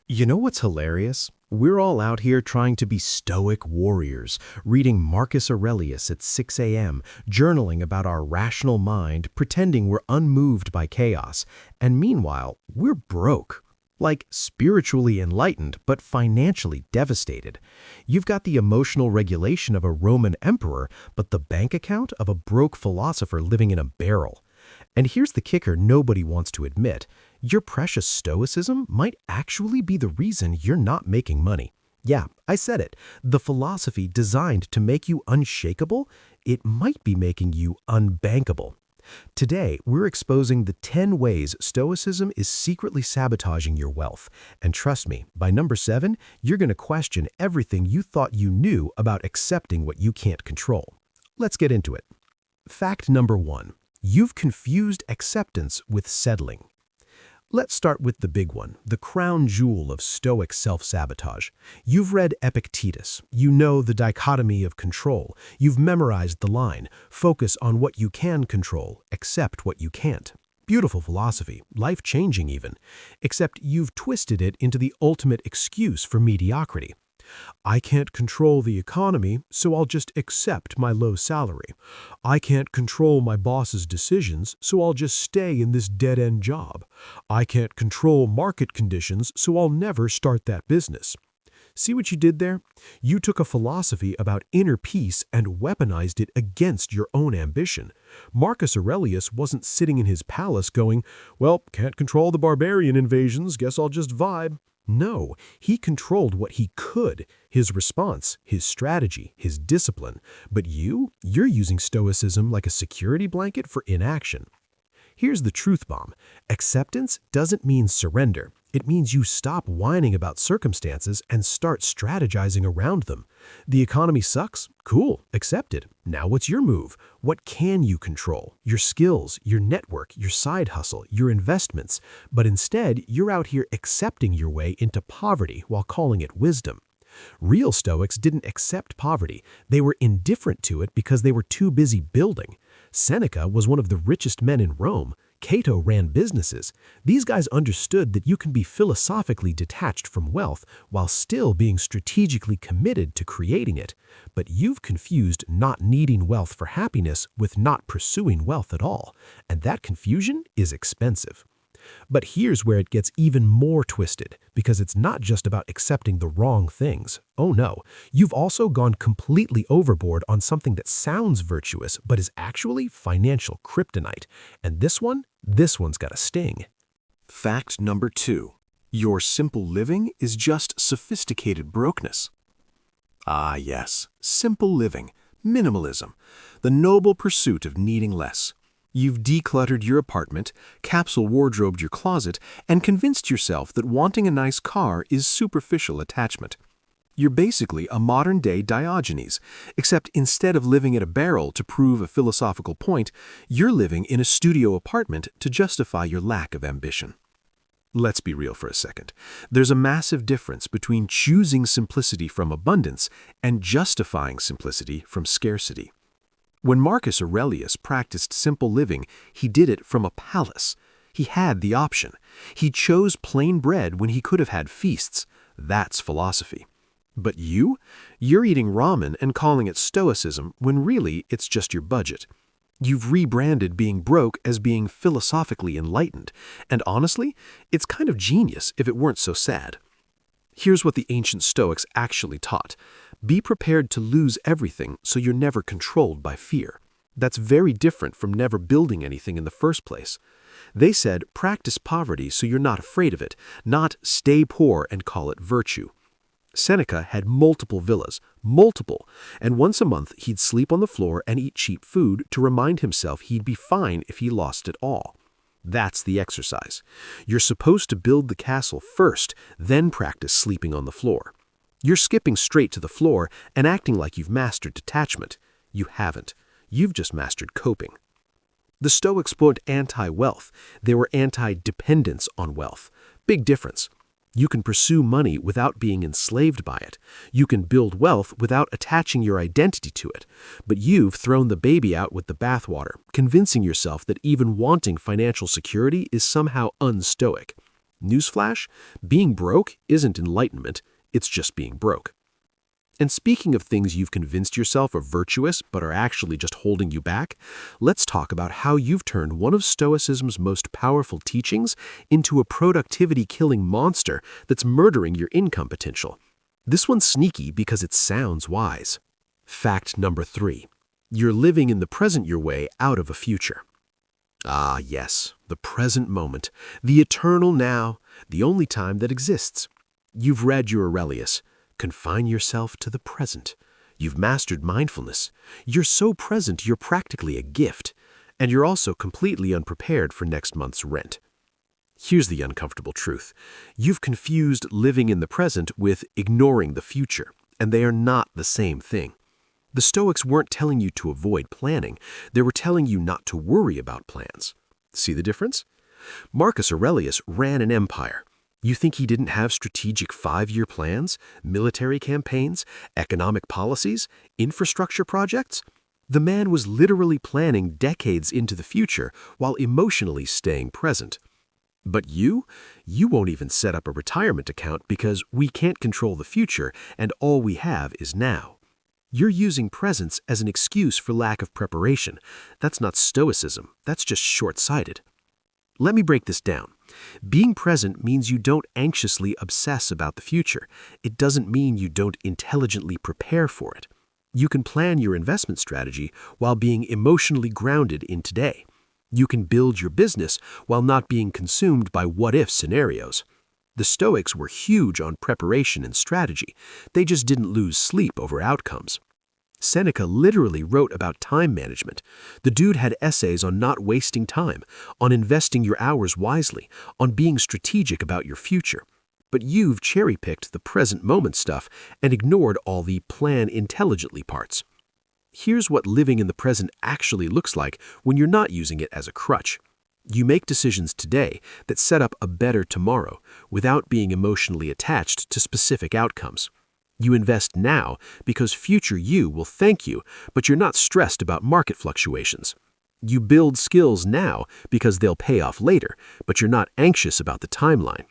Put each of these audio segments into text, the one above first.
You know what's hilarious? We're all out here trying to be stoic warriors, reading Marcus Aurelius at 6 a.m., journaling about our rational mind, pretending we're unmoved by chaos, and meanwhile, we're broke. Like spiritually enlightened, but financially devastated. You've got the emotional regulation of a Roman emperor, but the bank account of a broke philosopher living in a barrel. And here's the kicker nobody wants to admit. Your precious stoicism might actually be the reason you're not making money. Yeah, I said it. The philosophy designed to make you unshakable, it might be making you unbankable. Today, we're exposing the 10 ways Stoicism is secretly sabotaging your wealth. And trust me, by number 7, you're going to question everything you thought you knew about accepting what you can't control. Let's get into it. Fact number 1. You've confused acceptance with settling. Let's start with the big one, the crown jewel of Stoic self-sabotage. You've read Epictetus. You know the dichotomy of control. You've memorized the line, focus on what you can control, accept what you can't. Beautiful philosophy, life-changing even. Except you've twisted it into the ultimate excuse for mediocrity. I can't control the economy, so I'll just accept my low salary. I can't control my boss's decisions, so I'll just stay in this dead-end job. I can't control market conditions, so I'll never start that business. See what you did there? You took a philosophy about inner peace and weaponized it against your own ambition. Marcus Aurelius wasn't sitting in his palace going, well, can't control the barbarian invasions, guess I'll just vibe. No, he controlled what he could, his response, his strategy, his discipline. But you're using stoicism like a security blanket for inaction. Here's the truth bomb. Acceptance doesn't mean surrender. It means you stop whining about circumstances and start strategizing around them. The economy sucks? Cool, accept it. Now what's your move? What can you control? Your skills, your network, your side hustle, your investments. But instead, you're out here accepting your way into poverty while calling it wisdom. Real Stoics didn't accept poverty. They were indifferent to it because they were too busy building. Seneca was one of the richest men in Rome. Cato ran businesses. These guys understood that you can be philosophically detached from wealth while still being strategically committed to creating it. But you've confused not needing wealth for happiness with not pursuing wealth at all. And that confusion is expensive. But here's where it gets even more twisted, because it's not just about accepting the wrong things. Oh no, you've also gone completely overboard on something that sounds virtuous but is actually financial kryptonite. And this one's got a sting. Fact number 2. Your simple living is just sophisticated brokenness. Ah yes, simple living, minimalism, the noble pursuit of needing less. You've decluttered your apartment, capsule wardrobed your closet, and convinced yourself that wanting a nice car is superficial attachment. You're basically a modern-day Diogenes, except instead of living in a barrel to prove a philosophical point, you're living in a studio apartment to justify your lack of ambition. Let's be real for a second. There's a massive difference between choosing simplicity from abundance and justifying simplicity from scarcity. When Marcus Aurelius practiced simple living, he did it from a palace. He had the option. He chose plain bread when he could have had feasts. That's philosophy. But you're eating ramen and calling it stoicism when really it's just your budget. You've rebranded being broke as being philosophically enlightened. And honestly, it's kind of genius if it weren't so sad. Here's what the ancient Stoics actually taught. Be prepared to lose everything so you're never controlled by fear. That's very different from never building anything in the first place. They said practice poverty so you're not afraid of it, not stay poor and call it virtue. Seneca had multiple villas, and once a month he'd sleep on the floor and eat cheap food to remind himself he'd be fine if he lost it all. That's the exercise. You're supposed to build the castle first, then practice sleeping on the floor. You're skipping straight to the floor and acting like you've mastered detachment. You haven't. You've just mastered coping. The Stoics weren't anti-wealth. They were anti-dependence on wealth. Big difference. You can pursue money without being enslaved by it. You can build wealth without attaching your identity to it. But you've thrown the baby out with the bathwater, convincing yourself that even wanting financial security is somehow unstoic. Newsflash, being broke isn't enlightenment, it's just being broke. And speaking of things you've convinced yourself are virtuous but are actually just holding you back, let's talk about how you've turned one of Stoicism's most powerful teachings into a productivity-killing monster that's murdering your income potential. This one's sneaky because it sounds wise. Fact number 3. You're living in the present your way out of a future. Ah, yes, the present moment, the eternal now, the only time that exists. You've read your Aurelius. Confine yourself to the present. You've mastered mindfulness. You're so present you're practically a gift. And you're also completely unprepared for next month's rent. Here's the uncomfortable truth. You've confused living in the present with ignoring the future, and they are not the same thing. The Stoics weren't telling you to avoid planning. They were telling you not to worry about plans. See the difference? Marcus Aurelius ran an empire. You think he didn't have strategic 5-year plans, military campaigns, economic policies, infrastructure projects? The man was literally planning decades into the future while emotionally staying present. But you won't even set up a retirement account because we can't control the future and all we have is now. You're using presence as an excuse for lack of preparation. That's not Stoicism, that's just short-sighted. Let me break this down. Being present means you don't anxiously obsess about the future. It doesn't mean you don't intelligently prepare for it. You can plan your investment strategy while being emotionally grounded in today. You can build your business while not being consumed by what-if scenarios. The Stoics were huge on preparation and strategy. They just didn't lose sleep over outcomes. Seneca literally wrote about time management. The dude had essays on not wasting time, on investing your hours wisely, on being strategic about your future. But you've cherry-picked the present moment stuff and ignored all the plan intelligently parts. Here's what living in the present actually looks like when you're not using it as a crutch. You make decisions today that set up a better tomorrow without being emotionally attached to specific outcomes. You invest now because future you will thank you, but you're not stressed about market fluctuations. You build skills now because they'll pay off later, but you're not anxious about the timeline.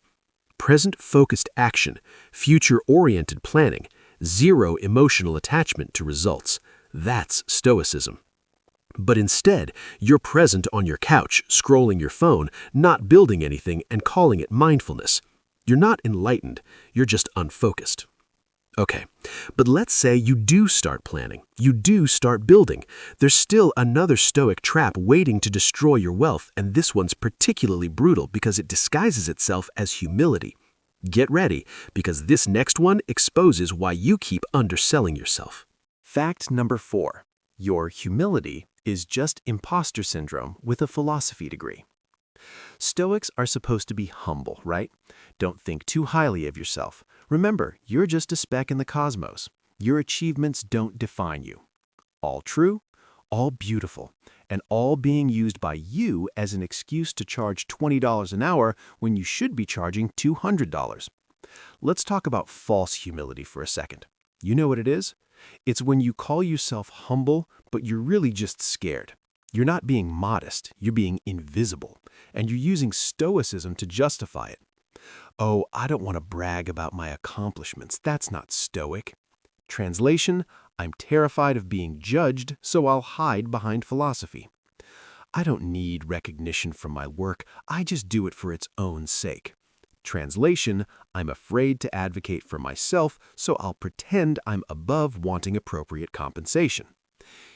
Present-focused action, future-oriented planning, zero emotional attachment to results. That's Stoicism. But instead, you're present on your couch, scrolling your phone, not building anything, and calling it mindfulness. You're not enlightened, you're just unfocused. Okay, but let's say you do start planning, you do start building. There's still another Stoic trap waiting to destroy your wealth, and this one's particularly brutal because it disguises itself as humility. Get ready, because this next one exposes why you keep underselling yourself. Fact number 4. Your humility is just imposter syndrome with a philosophy degree. Stoics are supposed to be humble, right? Don't think too highly of yourself. Remember, you're just a speck in the cosmos. Your achievements don't define you. All true, all beautiful, and all being used by you as an excuse to charge $20 an hour when you should be charging $200. Let's talk about false humility for a second. You know what it is? It's when you call yourself humble, but you're really just scared. You're not being modest, you're being invisible, and you're using Stoicism to justify it. Oh, I don't want to brag about my accomplishments. That's not Stoic. Translation, I'm terrified of being judged, so I'll hide behind philosophy. I don't need recognition from my work. I just do it for its own sake. Translation, I'm afraid to advocate for myself, so I'll pretend I'm above wanting appropriate compensation.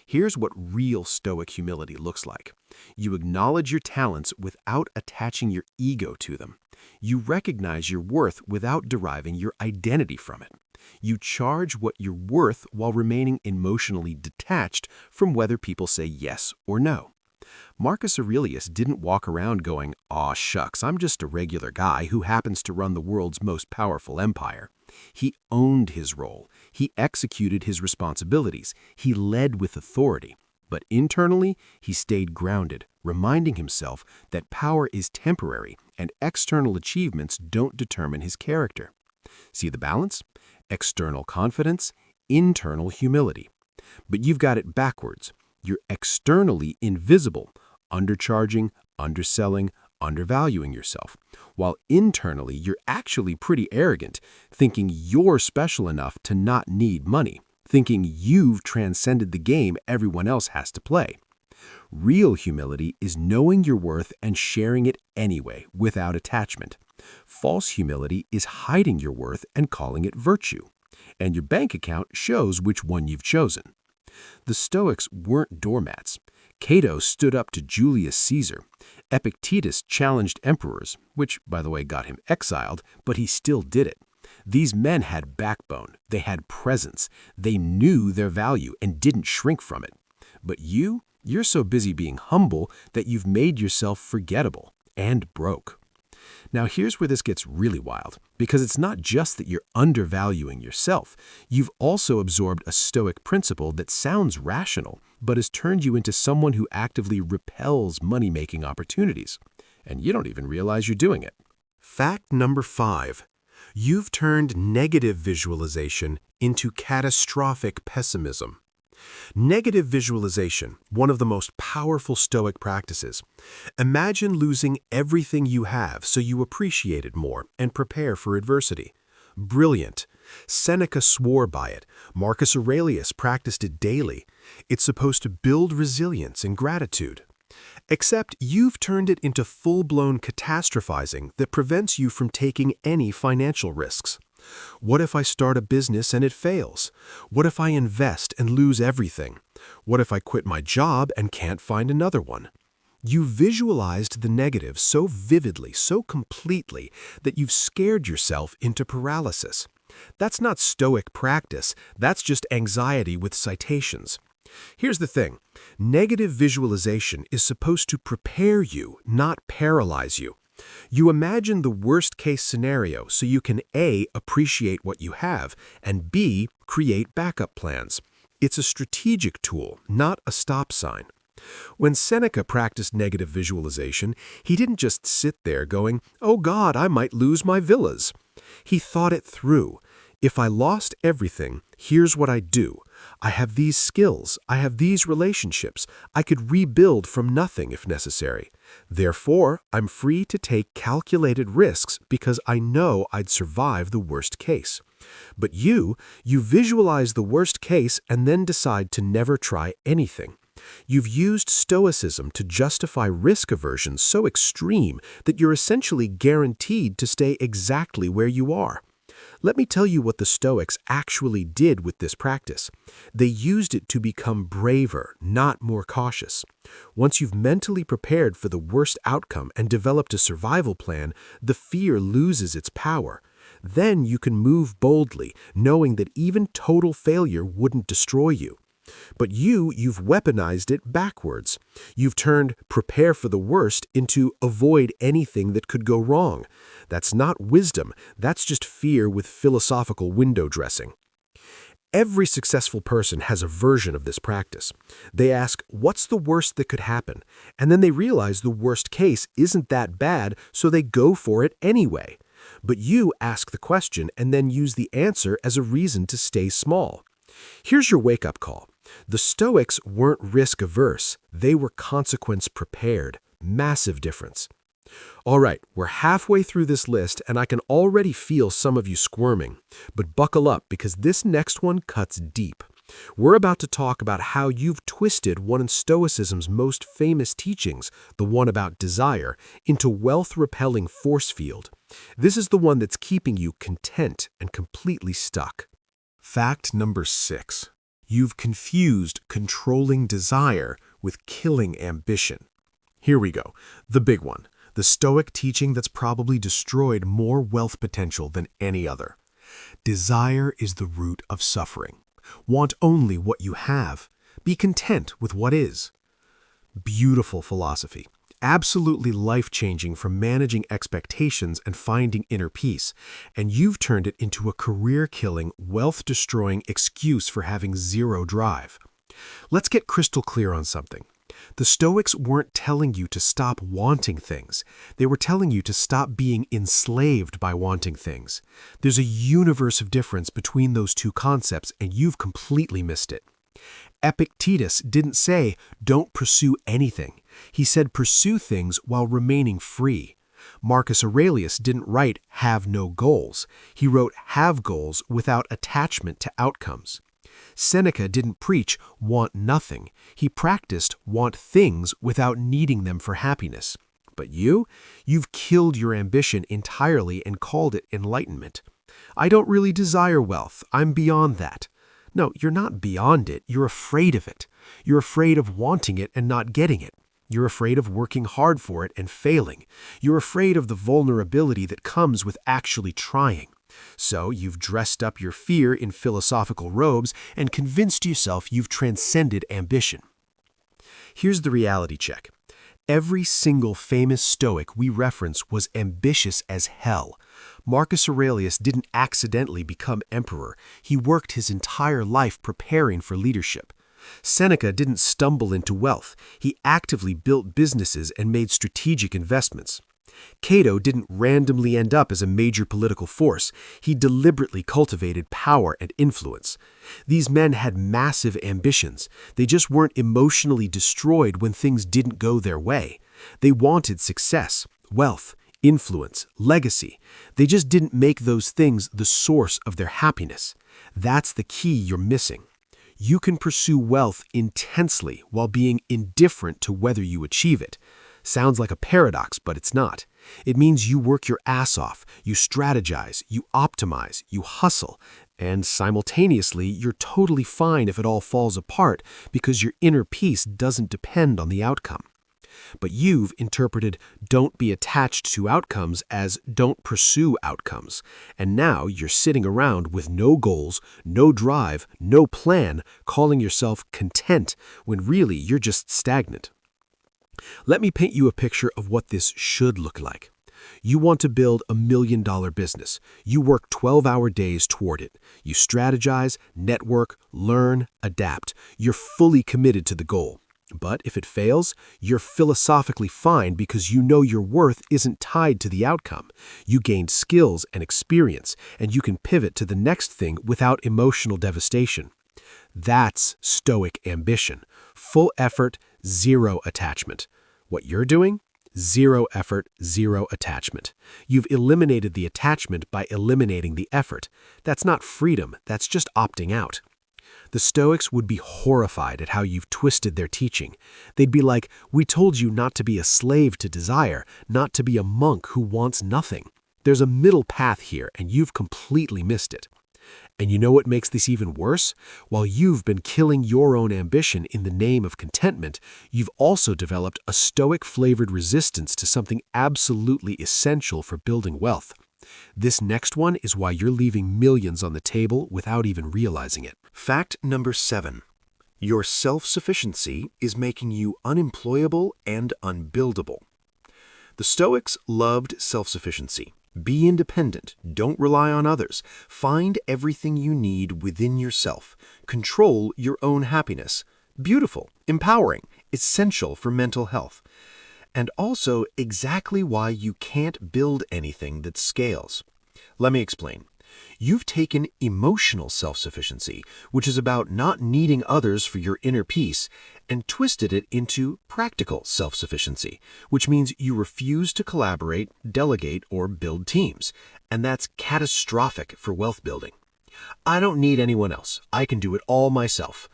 Here's what real Stoic humility looks like. You acknowledge your talents without attaching your ego to them. You recognize your worth without deriving your identity from it. You charge what you're worth while remaining emotionally detached from whether people say yes or no. Marcus Aurelius didn't walk around going, "Aw, shucks, I'm just a regular guy who happens to run the world's most powerful empire." He owned his role. He executed his responsibilities. He led with authority. But internally, he stayed grounded, reminding himself that power is temporary and external achievements don't determine his character. See the balance? External confidence, internal humility. But you've got it backwards. You're externally invisible, undercharging, underselling, undervaluing yourself, while internally you're actually pretty arrogant, thinking you're special enough to not need money, thinking you've transcended the game everyone else has to play. Real humility is knowing your worth and sharing it anyway, without attachment. False humility is hiding your worth and calling it virtue. And your bank account shows which one you've chosen. The Stoics weren't doormats. Cato stood up to Julius Caesar. Epictetus challenged emperors, which, by the way, got him exiled, but he still did it. These men had backbone, they had presence, they knew their value and didn't shrink from it. But you're so busy being humble that you've made yourself forgettable and broke. Now here's where this gets really wild, because it's not just that you're undervaluing yourself. You've also absorbed a Stoic principle that sounds rational, but has turned you into someone who actively repels money-making opportunities. And you don't even realize you're doing it. Fact number 5. You've turned negative visualization into catastrophic pessimism. Negative visualization, one of the most powerful Stoic practices. Imagine losing everything you have so you appreciate it more and prepare for adversity. Brilliant. Seneca swore by it. Marcus Aurelius practiced it daily. It's supposed to build resilience and gratitude. Except you've turned it into full-blown catastrophizing that prevents you from taking any financial risks. What if I start a business and it fails? What if I invest and lose everything? What if I quit my job and can't find another one? You visualized the negative so vividly, so completely, that you've scared yourself into paralysis. That's not Stoic practice, that's just anxiety with citations. Here's the thing, negative visualization is supposed to prepare you, not paralyze you. You imagine the worst-case scenario so you can A, appreciate what you have, and B, create backup plans. It's a strategic tool, not a stop sign. When Seneca practiced negative visualization, he didn't just sit there going, "Oh God, I might lose my villas." He thought it through. If I lost everything, here's what I'd do. I have these skills, I have these relationships, I could rebuild from nothing if necessary. Therefore, I'm free to take calculated risks because I know I'd survive the worst case. But you visualize the worst case and then decide to never try anything. You've used Stoicism to justify risk aversion so extreme that you're essentially guaranteed to stay exactly where you are. Let me tell you what the Stoics actually did with this practice. They used it to become braver, not more cautious. Once you've mentally prepared for the worst outcome and developed a survival plan, the fear loses its power. Then you can move boldly, knowing that even total failure wouldn't destroy you. But you've weaponized it backwards. You've turned prepare for the worst into avoid anything that could go wrong. That's not wisdom, that's just fear with philosophical window dressing. Every successful person has a version of this practice. They ask, what's the worst that could happen? And then they realize the worst case isn't that bad, so they go for it anyway. But you ask the question and then use the answer as a reason to stay small. Here's your wake-up call. The Stoics weren't risk-averse, they were consequence-prepared. Massive difference. All right, we're halfway through this list and I can already feel some of you squirming. But buckle up because this next one cuts deep. We're about to talk about how you've twisted one of Stoicism's most famous teachings, the one about desire, into wealth-repelling force field. This is the one that's keeping you content and completely stuck. Fact number 6. You've confused controlling desire with killing ambition. Here we go, the big one, the Stoic teaching that's probably destroyed more wealth potential than any other. Desire is the root of suffering. Want only what you have. Be content with what is. Beautiful philosophy. Absolutely life-changing for managing expectations and finding inner peace, and you've turned it into a career-killing, wealth-destroying excuse for having zero drive. Let's get crystal clear on something. The Stoics weren't telling you to stop wanting things. They were telling you to stop being enslaved by wanting things. There's a universe of difference between those two concepts, and you've completely missed it. Epictetus didn't say, don't pursue anything. He said pursue things while remaining free. Marcus Aurelius didn't write have no goals. He wrote have goals without attachment to outcomes. Seneca didn't preach want nothing. He practiced want things without needing them for happiness. But you've killed your ambition entirely and called it enlightenment. I don't really desire wealth. I'm beyond that. No, you're not beyond it. You're afraid of it. You're afraid of wanting it and not getting it. You're afraid of working hard for it and failing. You're afraid of the vulnerability that comes with actually trying. So you've dressed up your fear in philosophical robes and convinced yourself you've transcended ambition. Here's the reality check. Every single famous Stoic we reference was ambitious as hell. Marcus Aurelius didn't accidentally become emperor. He worked his entire life preparing for leadership. Seneca didn't stumble into wealth. He actively built businesses and made strategic investments. Cato didn't randomly end up as a major political force. He deliberately cultivated power and influence. These men had massive ambitions. They just weren't emotionally destroyed when things didn't go their way. They wanted success, wealth, influence, legacy. They just didn't make those things the source of their happiness. That's the key you're missing. You can pursue wealth intensely while being indifferent to whether you achieve it. Sounds like a paradox, but it's not. It means you work your ass off, you strategize, you optimize, you hustle, and simultaneously you're totally fine if it all falls apart because your inner peace doesn't depend on the outcome. But you've interpreted don't be attached to outcomes as don't pursue outcomes. And now you're sitting around with no goals, no drive, no plan, calling yourself content when really you're just stagnant. Let me paint you a picture of what this should look like. You want to build $1 million business. You work 12-hour days toward it. You strategize, network, learn, adapt. You're fully committed to the goal. But if it fails, you're philosophically fine because you know your worth isn't tied to the outcome. You gained skills and experience, and you can pivot to the next thing without emotional devastation. That's Stoic ambition. Full effort, zero attachment. What you're doing? Zero effort, zero attachment. You've eliminated the attachment by eliminating the effort. That's not freedom, that's just opting out. The Stoics would be horrified at how you've twisted their teaching. They'd be like, we told you not to be a slave to desire, not to be a monk who wants nothing. There's a middle path here, and you've completely missed it. And you know what makes this even worse? While you've been killing your own ambition in the name of contentment, you've also developed a Stoic-flavored resistance to something absolutely essential for building wealth. This next one is why you're leaving millions on the table without even realizing it. Fact number 7. Your self-sufficiency is making you unemployable and unbuildable. The Stoics loved self-sufficiency. Be independent. Don't rely on others. Find everything you need within yourself. Control your own happiness. Beautiful, empowering, essential for mental health. And also exactly why you can't build anything that scales. Let me explain. You've taken emotional self-sufficiency, which is about not needing others for your inner peace, and twisted it into practical self-sufficiency, which means you refuse to collaborate, delegate, or build teams. And that's catastrophic for wealth building. I don't need anyone else. I can do it all myself.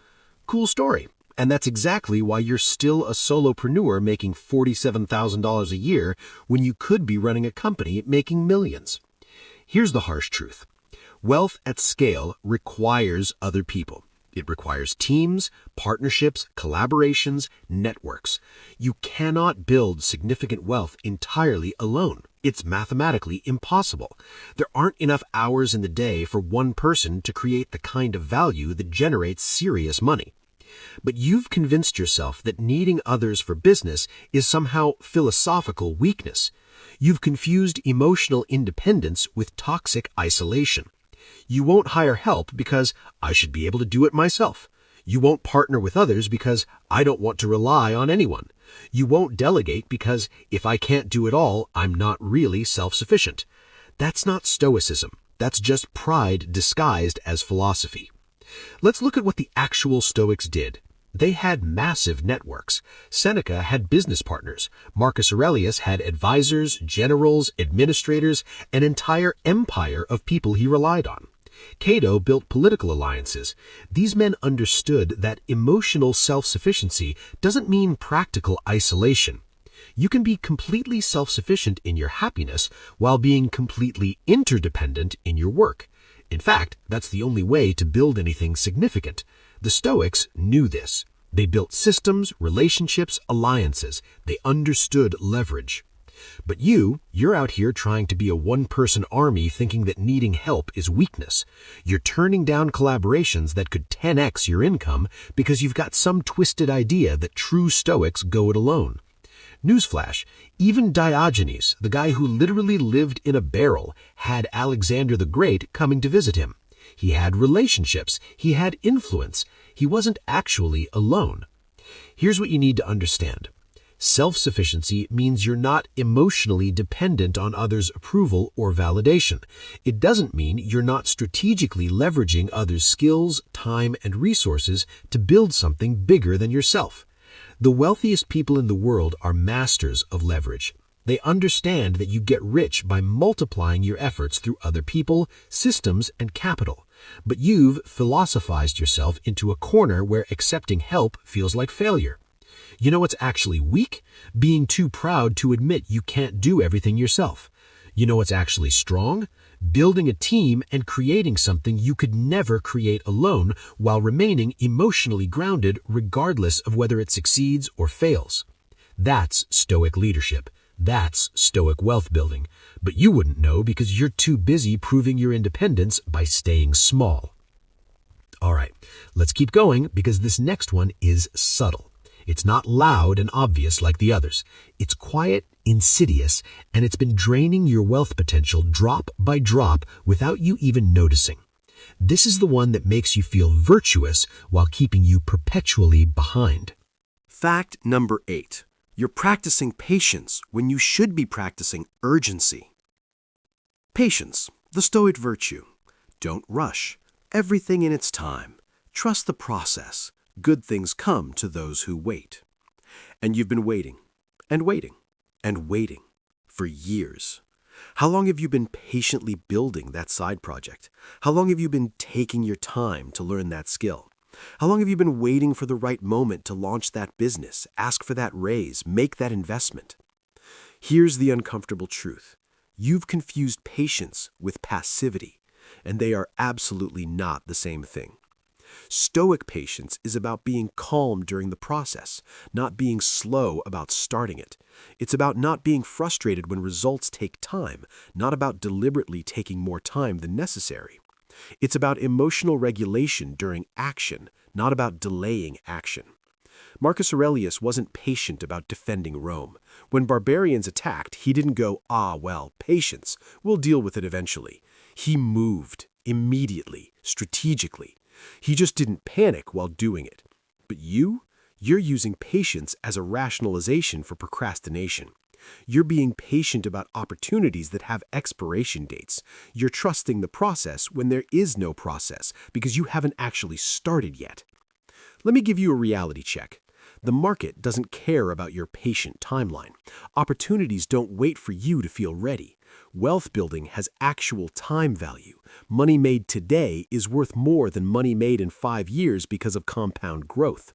Cool story. And that's exactly why you're still a solopreneur making $47,000 a year when you could be running a company making millions. Here's the harsh truth. Wealth at scale requires other people. It requires teams, partnerships, collaborations, networks. You cannot build significant wealth entirely alone. It's mathematically impossible. There aren't enough hours in the day for one person to create the kind of value that generates serious money. But you've convinced yourself that needing others for business is somehow philosophical weakness. You've confused emotional independence with toxic isolation. You won't hire help because I should be able to do it myself. You won't partner with others because I don't want to rely on anyone. You won't delegate because if I can't do it all, I'm not really self-sufficient. That's not Stoicism. That's just pride disguised as philosophy. Let's look at what the actual Stoics did. They had massive networks. Seneca had business partners. Marcus Aurelius had advisors, generals, administrators, an entire empire of people he relied on. Cato built political alliances. These men understood that emotional self-sufficiency doesn't mean practical isolation. You can be completely self-sufficient in your happiness while being completely interdependent in your work. In fact, that's the only way to build anything significant. The Stoics knew this. They built systems, relationships, alliances. They understood leverage. But you're out here trying to be a one-person army thinking that needing help is weakness. You're turning down collaborations that could 10x your income because you've got some twisted idea that true Stoics go it alone. Newsflash, even Diogenes, the guy who literally lived in a barrel, had Alexander the Great coming to visit him. He had relationships. He had influence. He wasn't actually alone. Here's what you need to understand. Self-sufficiency means you're not emotionally dependent on others' approval or validation. It doesn't mean you're not strategically leveraging others' skills, time, and resources to build something bigger than yourself. The wealthiest people in the world are masters of leverage. They understand that you get rich by multiplying your efforts through other people, systems, and capital. But you've philosophized yourself into a corner where accepting help feels like failure. You know what's actually weak? Being too proud to admit you can't do everything yourself. You know what's actually strong? Building a team and creating something you could never create alone while remaining emotionally grounded regardless of whether it succeeds or fails. That's Stoic leadership. That's Stoic wealth building. But you wouldn't know because you're too busy proving your independence by staying small. All right, let's keep going because this next one is subtle. It's not loud and obvious like the others. It's quiet, insidious, and it's been draining your wealth potential drop by drop without you even noticing. This is the one that makes you feel virtuous while keeping you perpetually behind. Fact number 8. You're practicing patience when you should be practicing urgency. Patience, the Stoic virtue. Don't rush. Everything in its time. Trust the process. Good things come to those who wait. And you've been waiting, and waiting, and waiting for years. How long have you been patiently building that side project? How long have you been taking your time to learn that skill? How long have you been waiting for the right moment to launch that business, ask for that raise, make that investment? Here's the uncomfortable truth. You've confused patience with passivity, and they are absolutely not the same thing. Stoic patience is about being calm during the process, not being slow about starting it. It's about not being frustrated when results take time, not about deliberately taking more time than necessary. It's about emotional regulation during action, not about delaying action. Marcus Aurelius wasn't patient about defending Rome. When barbarians attacked, he didn't go, well, patience, we'll deal with it eventually. He moved immediately, strategically. He just didn't panic while doing it. But you're using patience as a rationalization for procrastination. You're being patient about opportunities that have expiration dates. You're trusting the process when there is no process because you haven't actually started yet. Let me give you a reality check. The market doesn't care about your patient timeline. Opportunities don't wait for you to feel ready. Wealth building has actual time value. Money made today is worth more than money made in 5 years because of compound growth.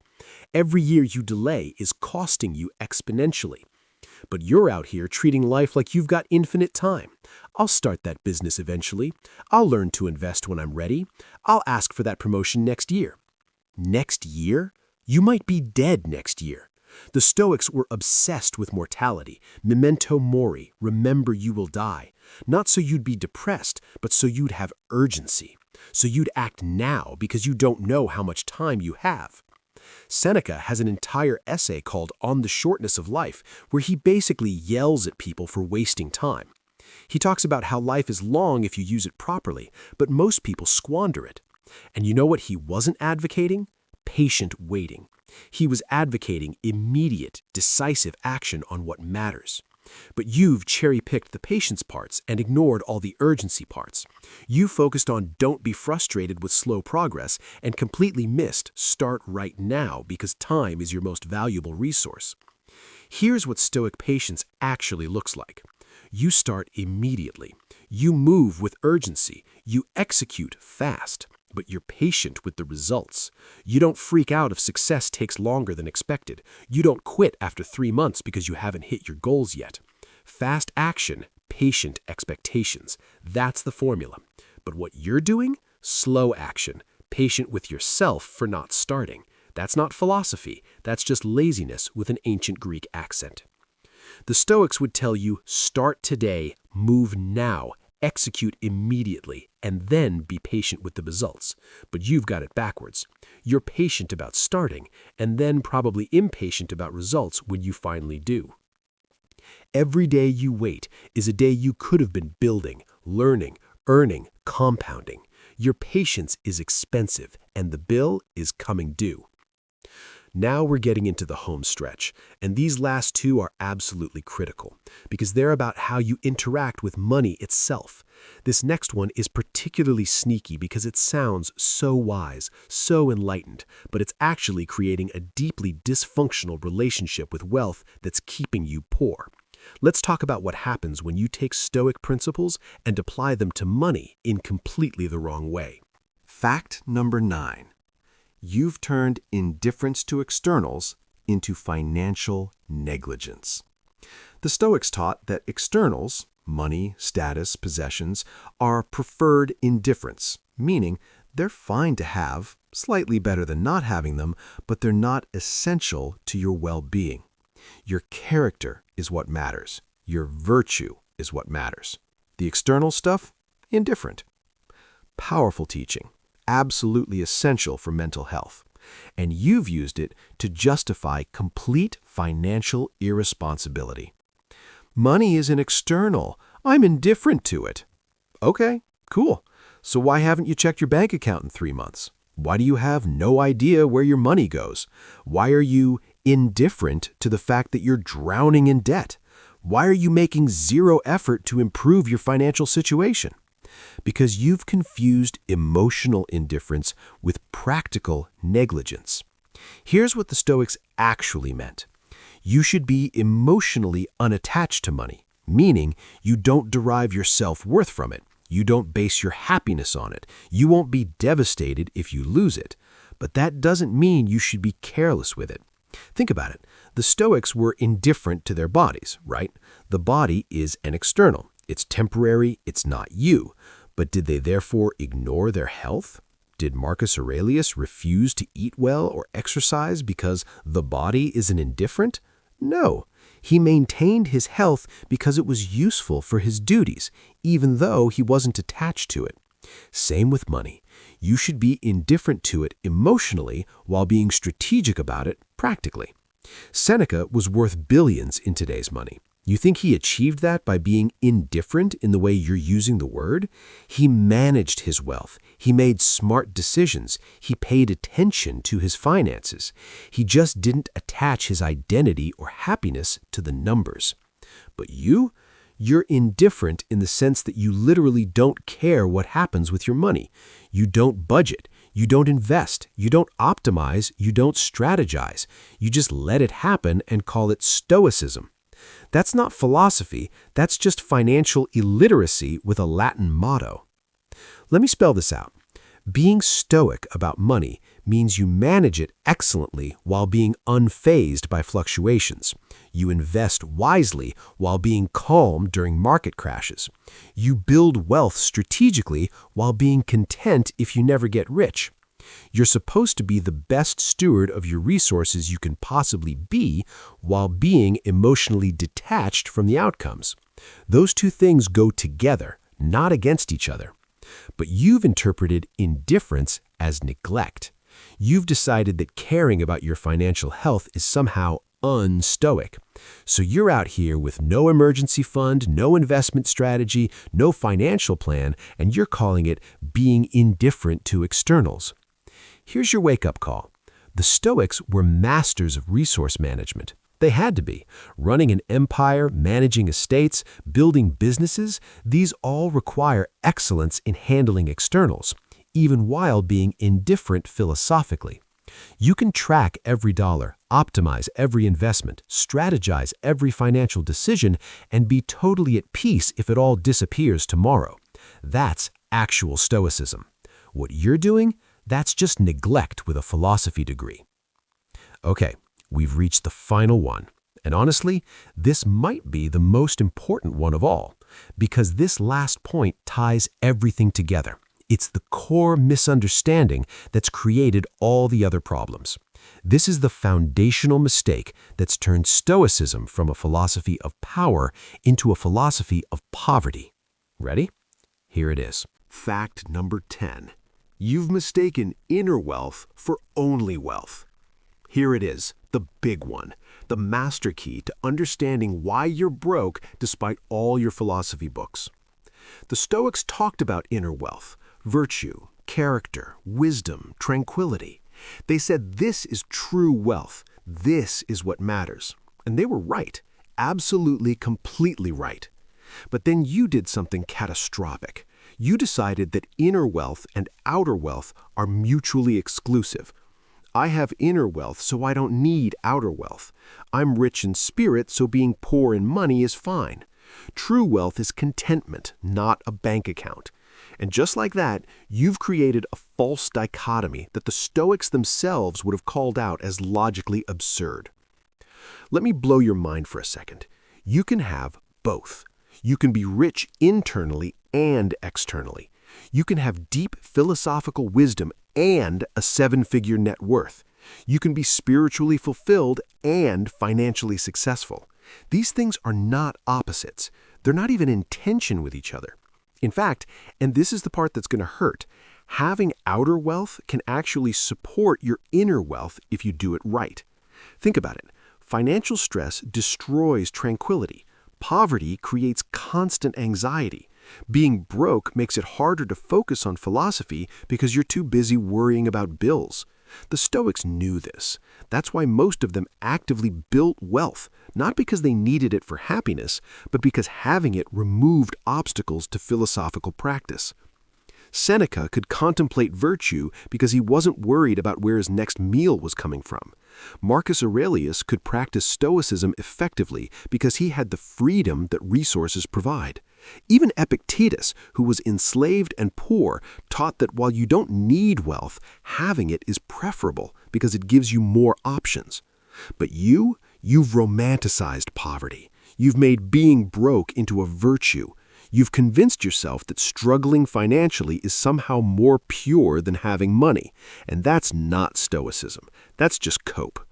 Every year you delay is costing you exponentially. But you're out here treating life like you've got infinite time. I'll start that business eventually. I'll learn to invest when I'm ready. I'll ask for that promotion next year. Next year? You might be dead next year. The Stoics were obsessed with mortality. Memento mori, remember you will die. Not so you'd be depressed, but so you'd have urgency. So you'd act now because you don't know how much time you have. Seneca has an entire essay called On the Shortness of Life, where he basically yells at people for wasting time. He talks about how life is long if you use it properly, but most people squander it. And you know what he wasn't advocating? Patient waiting. He was advocating immediate, decisive action on what matters. But you've cherry-picked the patience parts and ignored all the urgency parts. You focused on don't be frustrated with slow progress and completely missed start right now because time is your most valuable resource. Here's what Stoic patience actually looks like. You start immediately. You move with urgency. You execute fast. But you're patient with the results. You don't freak out if success takes longer than expected. You don't quit after 3 months because you haven't hit your goals yet. Fast action, patient expectations. That's the formula. But what you're doing? Slow action, patient with yourself for not starting. That's not philosophy. That's just laziness with an ancient Greek accent. The Stoics would tell you, start today, move now, execute immediately, and then be patient with the results. But you've got it backwards. You're patient about starting, and then probably impatient about results when you finally do. Every day you wait is a day you could have been building, learning, earning, compounding. Your patience is expensive, and the bill is coming due. Now we're getting into the home stretch, and these last two are absolutely critical, because they're about how you interact with money itself. This next one is particularly sneaky because it sounds so wise, so enlightened, but it's actually creating a deeply dysfunctional relationship with wealth that's keeping you poor. Let's talk about what happens when you take Stoic principles and apply them to money in completely the wrong way. Fact number 9. You've turned indifference to externals into financial negligence. The Stoics taught that externals, money, status, possessions, are preferred indifference, meaning they're fine to have, slightly better than not having them, but they're not essential to your well-being. Your character is what matters. Your virtue is what matters. The external stuff, indifferent. Powerful teaching. Absolutely essential for mental health. And you've used it to justify complete financial irresponsibility. Money is an external. I'm indifferent to it. Okay, cool. So why haven't you checked your bank account in 3 months? Why do you have no idea where your money goes? Why are you indifferent to the fact that you're drowning in debt? Why are you making zero effort to improve your financial situation? Because you've confused emotional indifference with practical negligence. Here's what the Stoics actually meant. You should be emotionally unattached to money, meaning you don't derive your self-worth from it. You don't base your happiness on it. You won't be devastated if you lose it. But that doesn't mean you should be careless with it. Think about it. The Stoics were indifferent to their bodies, right? The body is an external. It's temporary, it's not you. But did they therefore ignore their health? Did Marcus Aurelius refuse to eat well or exercise because the body is an indifferent? No. He maintained his health because it was useful for his duties, even though he wasn't attached to it. Same with money. You should be indifferent to it emotionally while being strategic about it practically. Seneca was worth billions in today's money. You think he achieved that by being indifferent in the way you're using the word? He managed his wealth. He made smart decisions. He paid attention to his finances. He just didn't attach his identity or happiness to the numbers. But you're indifferent in the sense that you literally don't care what happens with your money. You don't budget. You don't invest. You don't optimize. You don't strategize. You just let it happen and call it Stoicism. That's not philosophy, that's just financial illiteracy with a Latin motto. Let me spell this out. Being stoic about money means you manage it excellently while being unfazed by fluctuations. You invest wisely while being calm during market crashes. You build wealth strategically while being content if you never get rich. You're supposed to be the best steward of your resources you can possibly be while being emotionally detached from the outcomes. Those two things go together, not against each other. But you've interpreted indifference as neglect. You've decided that caring about your financial health is somehow unstoic. So you're out here with no emergency fund, no investment strategy, no financial plan, and you're calling it being indifferent to externals. Here's your wake-up call. The Stoics were masters of resource management. They had to be. Running an empire, managing estates, building businesses, these all require excellence in handling externals, even while being indifferent philosophically. You can track every dollar, optimize every investment, strategize every financial decision, and be totally at peace if it all disappears tomorrow. That's actual Stoicism. What you're doing, that's just neglect with a philosophy degree. Okay, we've reached the final one. And honestly, this might be the most important one of all, because this last point ties everything together. It's the core misunderstanding that's created all the other problems. This is the foundational mistake that's turned Stoicism from a philosophy of power into a philosophy of poverty. Ready? Here it is. Fact number 10. You've mistaken inner wealth for only wealth. Here it is, the big one, the master key to understanding why you're broke despite all your philosophy books. The Stoics talked about inner wealth, virtue, character, wisdom, tranquility. They said this is true wealth. This is what matters. And they were right, absolutely, completely right. But then you did something catastrophic. You decided that inner wealth and outer wealth are mutually exclusive. I have inner wealth, so I don't need outer wealth. I'm rich in spirit, so being poor in money is fine. True wealth is contentment, not a bank account. And just like that, you've created a false dichotomy that the Stoics themselves would have called out as logically absurd. Let me blow your mind for a second. You can have both. You can be rich internally and externally. You can have deep philosophical wisdom and a 7-figure net worth. You can be spiritually fulfilled and financially successful. These things are not opposites. They're not even in tension with each other. In fact, and this is the part that's going to hurt, having outer wealth can actually support your inner wealth if you do it right. Think about it. Financial stress destroys tranquility. Poverty creates constant anxiety. Being broke makes it harder to focus on philosophy because you're too busy worrying about bills. The Stoics knew this. That's why most of them actively built wealth, not because they needed it for happiness, but because having it removed obstacles to philosophical practice. Seneca could contemplate virtue because he wasn't worried about where his next meal was coming from. Marcus Aurelius could practice Stoicism effectively because he had the freedom that resources provide. Even Epictetus, who was enslaved and poor, taught that while you don't need wealth, having it is preferable because it gives you more options. But you've romanticized poverty. You've made being broke into a virtue. You've convinced yourself that struggling financially is somehow more pure than having money, and that's not Stoicism. That's just cope.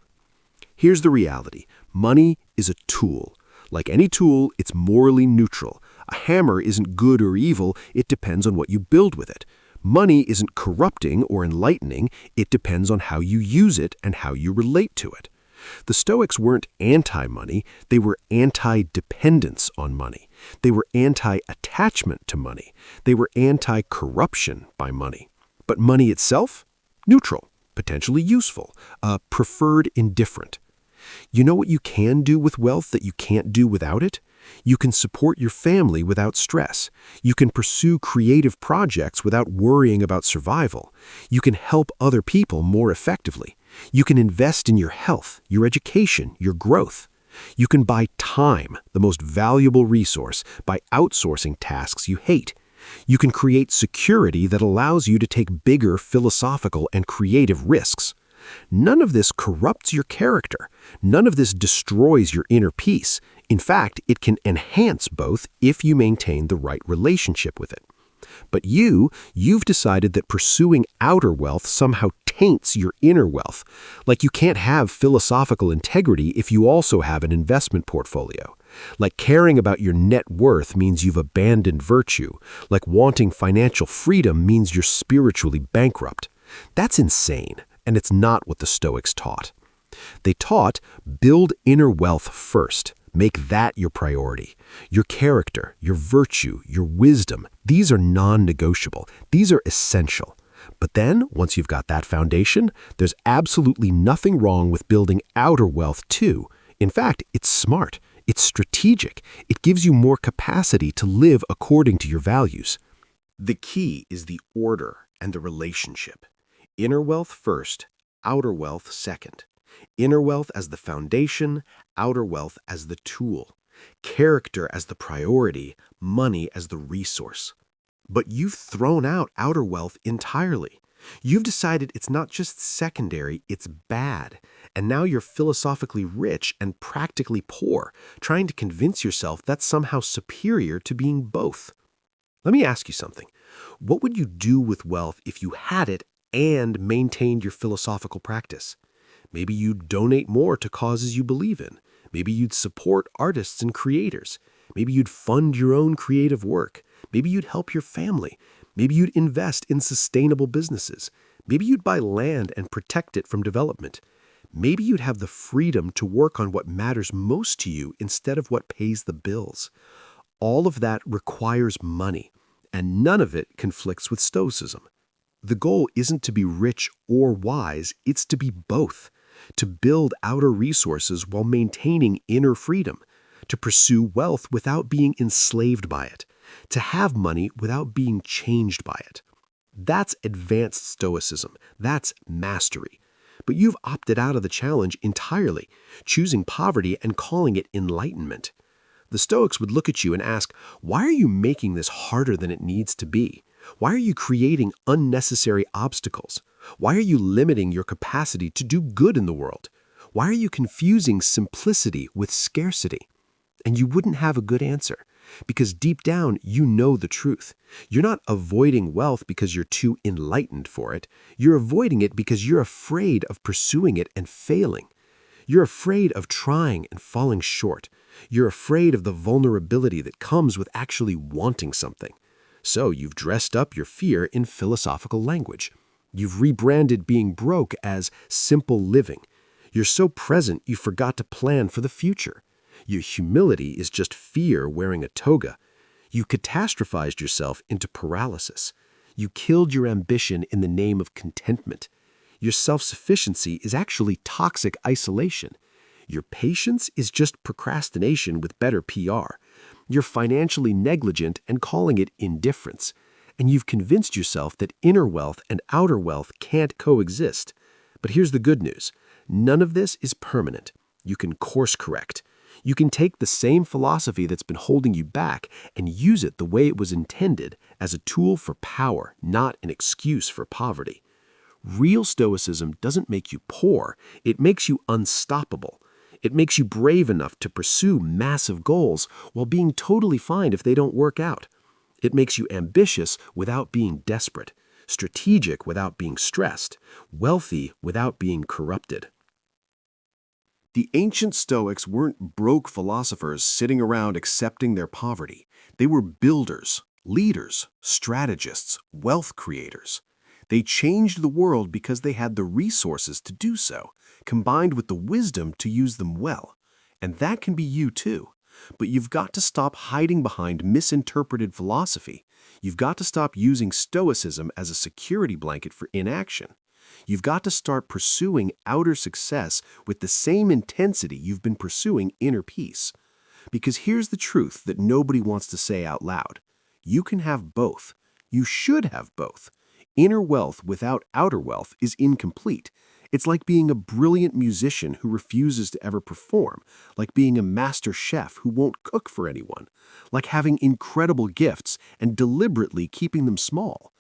Here's the reality. Money is a tool. Like any tool, it's morally neutral. A hammer isn't good or evil, it depends on what you build with it. Money isn't corrupting or enlightening, it depends on how you use it and how you relate to it. The Stoics weren't anti-money, they were anti-dependence on money. They were anti-attachment to money. They were anti-corruption by money. But money itself? Neutral, potentially useful, preferred indifferent. You know what you can do with wealth that you can't do without it? You can support your family without stress. You can pursue creative projects without worrying about survival. You can help other people more effectively. You can invest in your health, your education, your growth. You can buy time, the most valuable resource, by outsourcing tasks you hate. You can create security that allows you to take bigger philosophical and creative risks. None of this corrupts your character. None of this destroys your inner peace. In fact, it can enhance both if you maintain the right relationship with it. But you've decided that pursuing outer wealth somehow taints your inner wealth. Like you can't have philosophical integrity if you also have an investment portfolio. Like caring about your net worth means you've abandoned virtue. Like wanting financial freedom means you're spiritually bankrupt. That's insane, and it's not what the Stoics taught. They taught, build inner wealth first. Make that your priority. Your character, your virtue, your wisdom, these are non-negotiable. These are essential. But then, once you've got that foundation, there's absolutely nothing wrong with building outer wealth too. In fact, it's smart, it's strategic, it gives you more capacity to live according to your values. The key is the order and the relationship. Inner wealth first, outer wealth second. Inner wealth as the foundation, outer wealth as the tool. Character as the priority, money as the resource. But you've thrown out outer wealth entirely. You've decided it's not just secondary, it's bad. And now you're philosophically rich and practically poor, trying to convince yourself that's somehow superior to being both. Let me ask you something. What would you do with wealth if you had it and maintained your philosophical practice? Maybe you'd donate more to causes you believe in. Maybe you'd support artists and creators. Maybe you'd fund your own creative work. Maybe you'd help your family. Maybe you'd invest in sustainable businesses. Maybe you'd buy land and protect it from development. Maybe you'd have the freedom to work on what matters most to you instead of what pays the bills. All of that requires money, and none of it conflicts with Stoicism. The goal isn't to be rich or wise, it's to be both. To build outer resources while maintaining inner freedom. To pursue wealth without being enslaved by it. To have money without being changed by it. That's advanced Stoicism. That's mastery. But you've opted out of the challenge entirely, choosing poverty and calling it enlightenment. The Stoics would look at you and ask, why are you making this harder than it needs to be? Why are you creating unnecessary obstacles? Why are you limiting your capacity to do good in the world? Why are you confusing simplicity with scarcity? And you wouldn't have a good answer, because deep down you know the truth. You're not avoiding wealth because you're too enlightened for it. You're avoiding it because you're afraid of pursuing it and failing. You're afraid of trying and falling short. You're afraid of the vulnerability that comes with actually wanting something. So you've dressed up your fear in philosophical language. You've rebranded being broke as simple living. You're so present you forgot to plan for the future. Your humility is just fear wearing a toga. You catastrophized yourself into paralysis. You killed your ambition in the name of contentment. Your self-sufficiency is actually toxic isolation. Your patience is just procrastination with better PR. You're financially negligent and calling it indifference. And you've convinced yourself that inner wealth and outer wealth can't coexist. But here's the good news. None of this is permanent. You can course correct. You can take the same philosophy that's been holding you back and use it the way it was intended, as a tool for power, not an excuse for poverty. Real Stoicism doesn't make you poor, it makes you unstoppable. It makes you brave enough to pursue massive goals while being totally fine if they don't work out. It makes you ambitious without being desperate, strategic without being stressed, wealthy without being corrupted. The ancient Stoics weren't broke philosophers sitting around accepting their poverty. They were builders, leaders, strategists, wealth creators. They changed the world because they had the resources to do so, combined with the wisdom to use them well. And that can be you too. But you've got to stop hiding behind misinterpreted philosophy. You've got to stop using Stoicism as a security blanket for inaction. You've got to start pursuing outer success with the same intensity you've been pursuing inner peace. Because here's the truth that nobody wants to say out loud. You can have both. You should have both. Inner wealth without outer wealth is incomplete. It's like being a brilliant musician who refuses to ever perform, like being a master chef who won't cook for anyone, like having incredible gifts and deliberately keeping them small.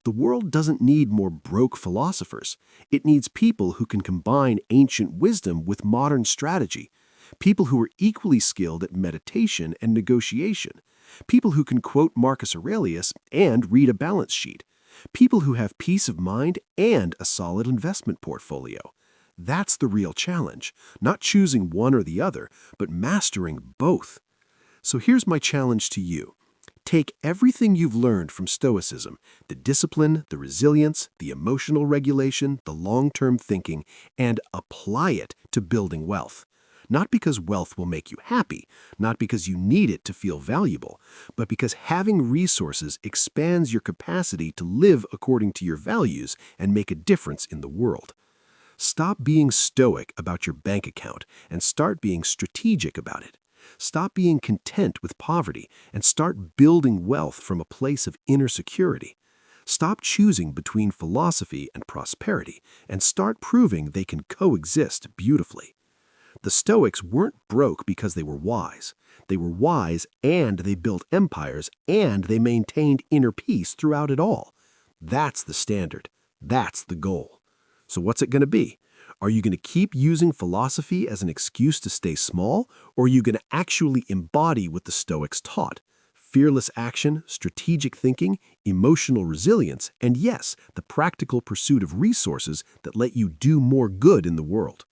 The world doesn't need more broke philosophers. It needs people who can combine ancient wisdom with modern strategy, people who are equally skilled at meditation and negotiation, people who can quote Marcus Aurelius and read a balance sheet, people who have peace of mind and a solid investment portfolio. That's the real challenge, not choosing one or the other, but mastering both. So here's my challenge to you. Take everything you've learned from Stoicism, the discipline, the resilience, the emotional regulation, the long-term thinking, and apply it to building wealth. Not because wealth will make you happy, not because you need it to feel valuable, but because having resources expands your capacity to live according to your values and make a difference in the world. Stop being stoic about your bank account and start being strategic about it. Stop being content with poverty and start building wealth from a place of inner security. Stop choosing between philosophy and prosperity and start proving they can coexist beautifully. The Stoics weren't broke because they were wise. They were wise and they built empires and they maintained inner peace throughout it all. That's the standard. That's the goal. So what's it going to be? Are you going to keep using philosophy as an excuse to stay small, or are you going to actually embody what the Stoics taught? Fearless action, strategic thinking, emotional resilience, and yes, the practical pursuit of resources that let you do more good in the world.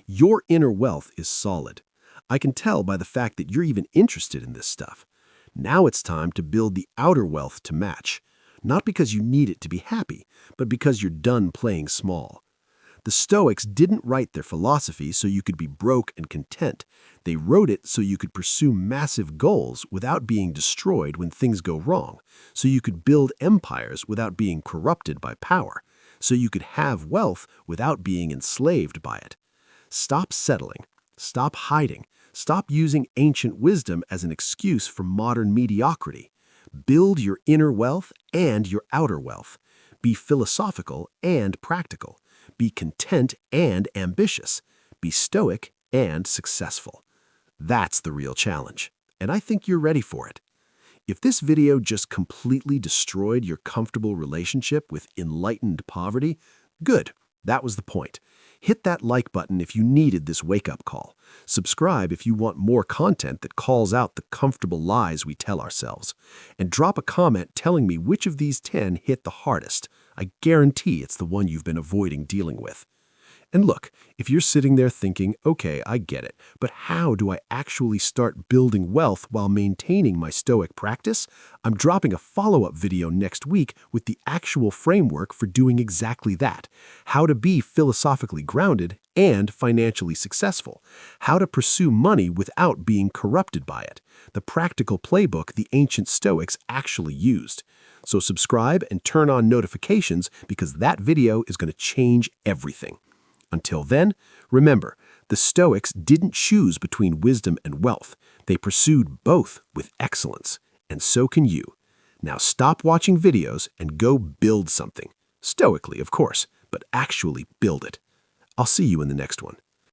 Your inner wealth is solid. I can tell by the fact that you're even interested in this stuff. Now it's time to build the outer wealth to match. Not because you need it to be happy, but because you're done playing small. The Stoics didn't write their philosophy so you could be broke and content. They wrote it so you could pursue massive goals without being destroyed when things go wrong, so you could build empires without being corrupted by power, so you could have wealth without being enslaved by it. Stop settling. Stop hiding. Stop using ancient wisdom as an excuse for modern mediocrity. Build your inner wealth and your outer wealth. Be philosophical and practical. Be content and ambitious. Be stoic and successful. That's the real challenge, and I think you're ready for it. If this video just completely destroyed your comfortable relationship with enlightened poverty, good, that was the point. Hit that like button if you needed this wake-up call. Subscribe if you want more content that calls out the comfortable lies we tell ourselves. And drop a comment telling me which of these 10 hit the hardest. I guarantee it's the one you've been avoiding dealing with. And look, if you're sitting there thinking, okay, I get it, but how do I actually start building wealth while maintaining my Stoic practice? I'm dropping a follow-up video next week with the actual framework for doing exactly that. How to be philosophically grounded and financially successful. How to pursue money without being corrupted by it. The practical playbook the ancient Stoics actually used. So subscribe and turn on notifications because that video is going to change everything. Until then, remember, the Stoics didn't choose between wisdom and wealth. They pursued both with excellence, and so can you. Now stop watching videos and go build something. Stoically, of course, but actually build it. I'll see you in the next one.